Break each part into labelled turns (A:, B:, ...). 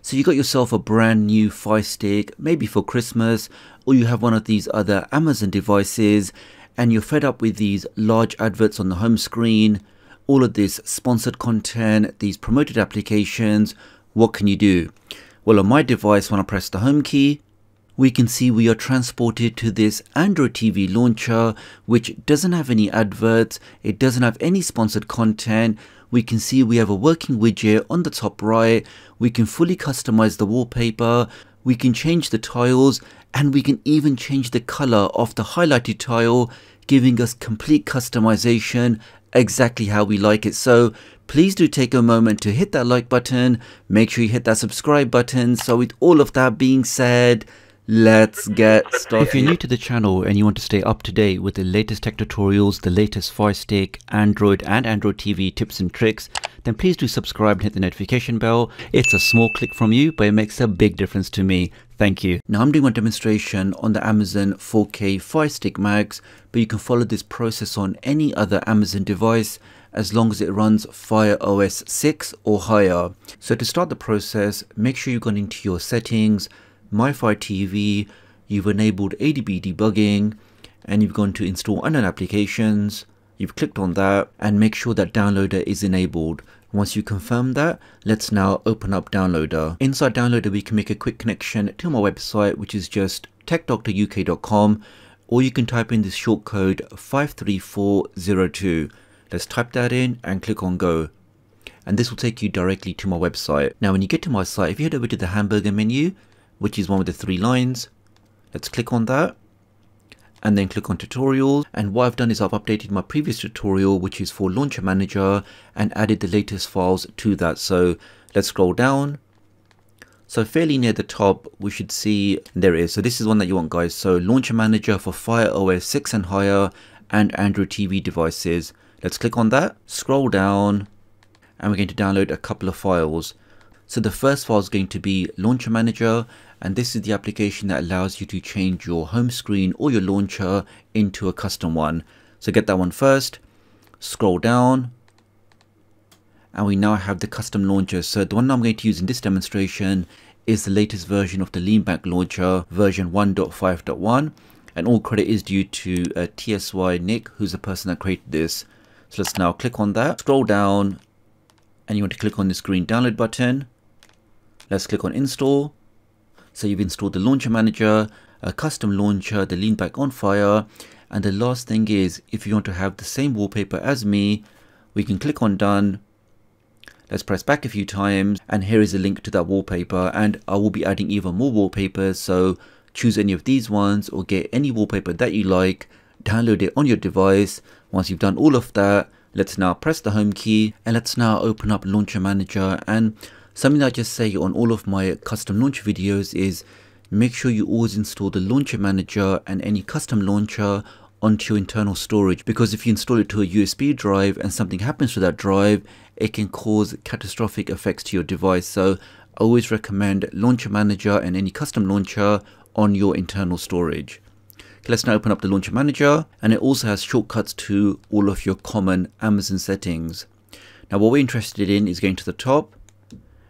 A: So you got yourself a brand new Firestick, maybe for Christmas, or you have one of these other Amazon devices and you're fed up with these large adverts on the home screen, all of this sponsored content, these promoted applications. What can you do? Well, on my device, when I press the home key, we can see we are transported to this Android TV launcher, which doesn't have any adverts, it doesn't have any sponsored content. We can see we have a working widget on the top right, we can fully customize the wallpaper, we can change the tiles, and we can even change the color of the highlighted tile, giving us complete customization exactly how we like it. So please do take a moment to hit that like button, make sure you hit that subscribe button. So with all of that being said, let's get started. If you're new to the channel and you want to stay up to date with the latest tech tutorials, the latest Firestick, Android and Android TV tips and tricks, then please do subscribe and hit the notification bell. It's a small click from you, but it makes a big difference to me. Thank you. Now I'm doing a demonstration on the Amazon 4K Firestick Max, but you can follow this process on any other Amazon device as long as it runs Fire OS 6 or higher. So to start the process, make sure you've gone into your settings, My Fire TV, you've enabled ADB debugging, and you've gone to install unknown applications. You've clicked on that and make sure that downloader is enabled. Once you confirm that, let's now open up downloader. Inside downloader, we can make a quick connection to my website, which is just tdoctoruk.com, or you can type in this shortcode 53402. Let's type that in and click on go. And this will take you directly to my website. Now, when you get to my site, if you head over to the hamburger menu, which is one with the 3 lines, let's click on that. And then click on tutorials, and what I've done is I've updated my previous tutorial, which is for Launcher Manager, and added the latest files to that. So let's scroll down. So fairly near the top we should see, there it is. So this is one that you want, guys. So Launcher Manager for Fire OS 6 and higher and Android TV devices. Let's click on that, scroll down, and we're going to download a couple of files. So the first file is going to be Launcher Manager, and this is the application that allows you to change your home screen or your launcher into a custom one. So get that one first, scroll down, and we now have the custom launcher. So the one I'm going to use in this demonstration is the latest version of the leanback launcher, version 1.5.1, and all credit is due to TSY Nick, who's the person that created this. So let's now click on that, scroll down, and you want to click on this green download button. Let's click on install. So you've installed the Launcher Manager, a custom launcher, the leanback on Fire, and the last thing is, if you want to have the same wallpaper as me, we can click on done. Let's press back a few times, and here is a link to that wallpaper, and I will be adding even more wallpapers, so choose any of these ones or get any wallpaper that you like, download it on your device. Once you've done all of that, let's now press the home key, and let's now open up Launcher Manager. And something that I just say on all of my custom launcher videos is make sure you always install the Launcher Manager and any custom launcher onto your internal storage, because if you install it to a USB drive and something happens to that drive, it can cause catastrophic effects to your device. So I always recommend Launcher Manager and any custom launcher on your internal storage. Okay, let's now open up the Launcher Manager, and it also has shortcuts to all of your common Amazon settings. Now what we're interested in is going to the top,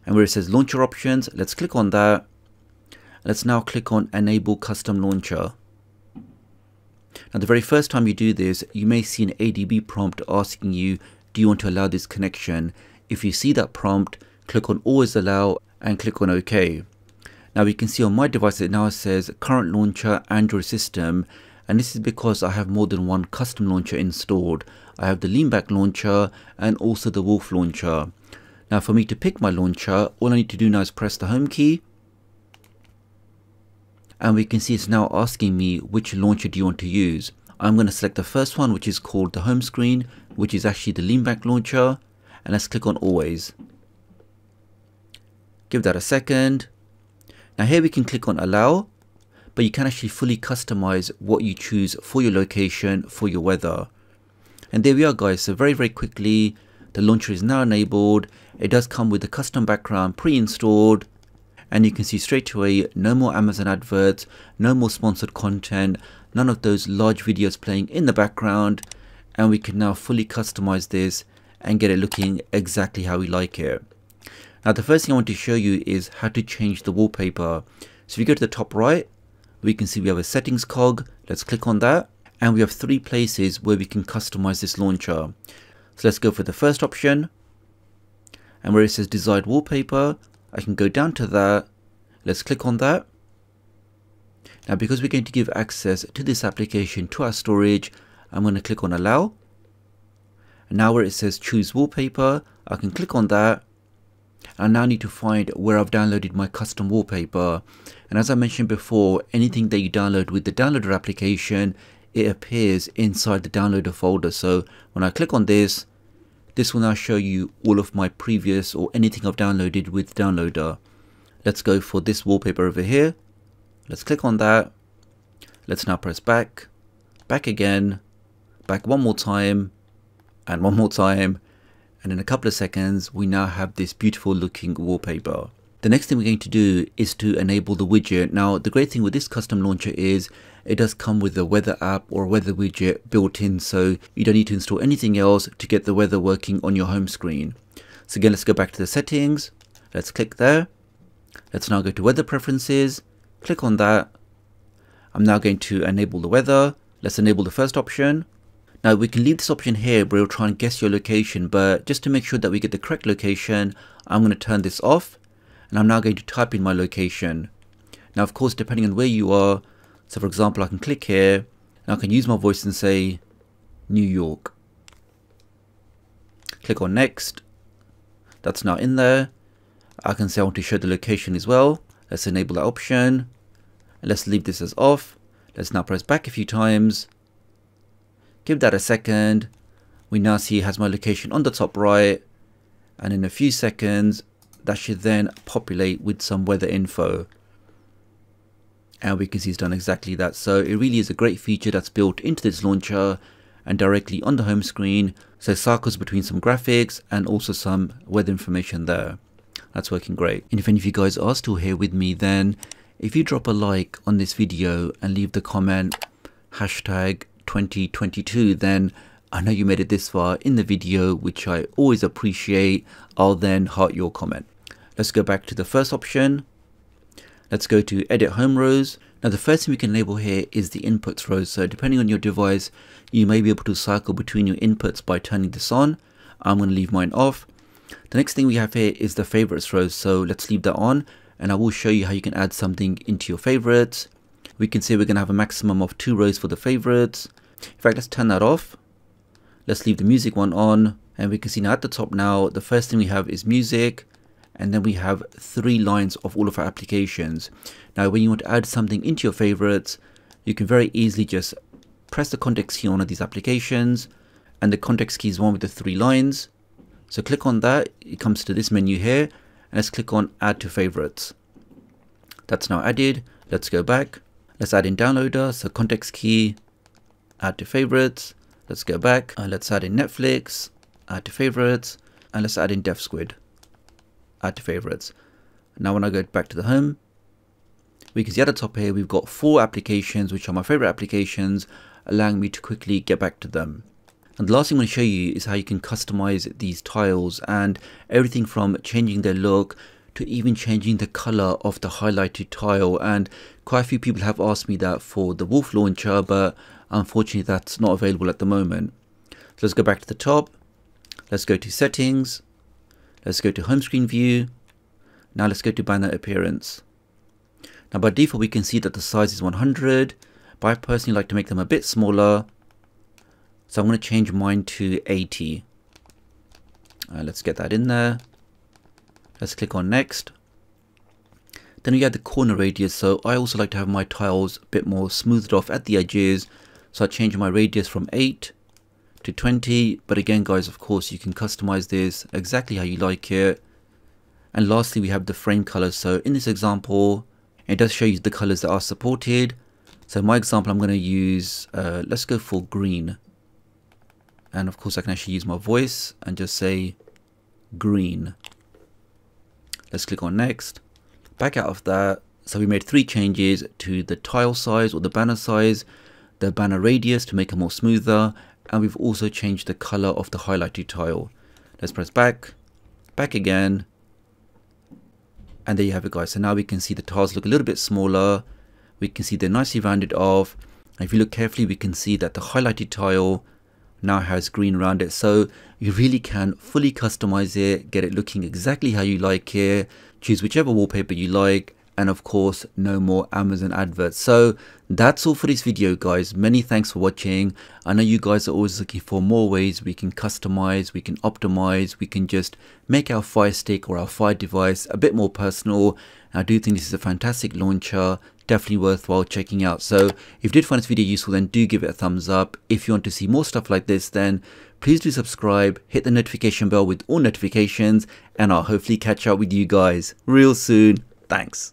A: and where it says launcher options, let's click on that. Let's now click on enable custom launcher. Now the very first time you do this, you may see an ADB prompt asking you, do you want to allow this connection? If you see that prompt, click on always allow and click on OK. Now we can see on my device it now says current launcher Android system, and this is because I have more than one custom launcher installed. I have the leanback launcher and also the wolf launcher. Now for me to pick my launcher, all I need to do now is press the home key, and we can see it's now asking me which launcher do you want to use. I'm going to select the first one, which is called the home screen, which is actually the leanback launcher, and let's click on always. Give that a second. Now here we can click on allow, but you can actually fully customize what you choose for your location, for your weather. And there we are, guys. So very quickly, the launcher is now enabled. It does come with a custom background pre-installed, and you can see straight away no more Amazon adverts, no more sponsored content, none of those large videos playing in the background, and we can now fully customize this and get it looking exactly how we like it. Now the first thing I want to show you is how to change the wallpaper. So if you go to the top right, we can see we have a settings cog. Let's click on that. And we have 3 places where we can customize this launcher. So let's go for the first option. And where it says desired wallpaper, I can go down to that. Let's click on that. Now because we're going to give access to this application to our storage, I'm going to click on allow. And now where it says choose wallpaper, I can click on that. I now need to find where I've downloaded my custom wallpaper. And as I mentioned before, anything that you download with the downloader application, it appears inside the downloader folder. So when I click on this will now show you all of my previous or anything I've downloaded with downloader. Let's go for this wallpaper over here. Let's click on that. Let's now press back, back again, back one more time, and one more time. And in a couple of seconds, we now have this beautiful looking wallpaper. The next thing we're going to do is to enable the widget. Now, the great thing with this custom launcher is it does come with a weather app or weather widget built in. So you don't need to install anything else to get the weather working on your home screen. So again, let's go back to the settings. Let's click there. Let's now go to weather preferences. Click on that. I'm now going to enable the weather. Let's enable the first option. Now we can leave this option here where it'll try and guess your location, but just to make sure that we get the correct location, I'm going to turn this off and I'm now going to type in my location. Now of course, depending on where you are, so for example, I can click here and I can use my voice and say New York. Click on next. That's now in there. I can say I want to show the location as well. Let's enable that option. Let's leave this as off. Let's now press back a few times. Give that a second. We now see it has my location on the top right. And in a few seconds, that should then populate with some weather info. And we can see it's done exactly that. So it really is a great feature that's built into this launcher and directly on the home screen. So it cycles between some graphics and also some weather information there. That's working great. And if any of you guys are still here with me, then if you drop a like on this video and leave the comment hashtag 2022, then I know you made it this far in the video, which I always appreciate. I'll then heart your comment. Let's go back to the first option. Let's go to edit home rows. Now the first thing we can enable here is the inputs row. So depending on your device, you may be able to cycle between your inputs by turning this on. I'm going to leave mine off. The next thing we have here is the favorites row. So let's leave that on and I will show you how you can add something into your favorites. We can say we're going to have a maximum of 2 rows for the favorites. In fact, let's turn that off. Let's leave the music one on and we can see now at the top now, the first thing we have is music. And then we have 3 lines of all of our applications. Now, when you want to add something into your favorites, you can very easily just press the context key on one of these applications. And the context key is one with the 3 lines. So click on that. It comes to this menu here. And let's click on add to favorites. That's now added. Let's go back. Let's add in downloader. So context key, add to favorites. Let's go back. Let's add in Netflix, add to favorites. And let's add in Deaf Squid. Add to favorites. Now when I go back to the home, we can see at the top here we've got 4 applications which are my favorite applications, allowing me to quickly get back to them. And the last thing I'm going to show you is how you can customize these tiles, and everything from changing their look to even changing the color of the highlighted tile. And quite a few people have asked me that for the Wolf launcher, but unfortunately that's not available at the moment. So let's go back to the top. Let's go to settings. Let's go to home screen view. Now let's go to banner appearance. Now by default we can see that the size is 100, but I personally like to make them a bit smaller. So I'm going to change mine to 80. Let's get that in there. Let's click on next. Then we have the corner radius. So I also like to have my tiles a bit more smoothed off at the edges. So I change my radius from 8 to 20, but again guys, of course you can customize this exactly how you like it. And lastly we have the frame color. So in this example it does show you the colors that are supported. So in my example I'm going to use let's go for green, and of course I can actually use my voice and just say green. Let's click on next. Back out of that. So we made 3 changes to the tile size or the banner size, the banner radius to make it more smoother, and we've also changed the color of the highlighted tile. Let's press back, back again, And there you have it, guys. So now we can see the tiles look a little bit smaller. We can see they're nicely rounded off. And if you look carefully, we can see that the highlighted tile now has green around it. So you really can fully customize it, get it looking exactly how you like it, choose whichever wallpaper you like, and of course no more Amazon adverts. So that's all for this video, guys. Many thanks for watching. I know you guys are always looking for more ways we can customize, we can optimize, we can just make our Firestick or our Fire device a bit more personal. I do think this is a fantastic launcher, definitely worthwhile checking out. So if you did find this video useful, then do give it a thumbs up. If you want to see more stuff like this, then please do subscribe, hit the notification bell with all notifications, and I'll hopefully catch up with you guys real soon. Thanks.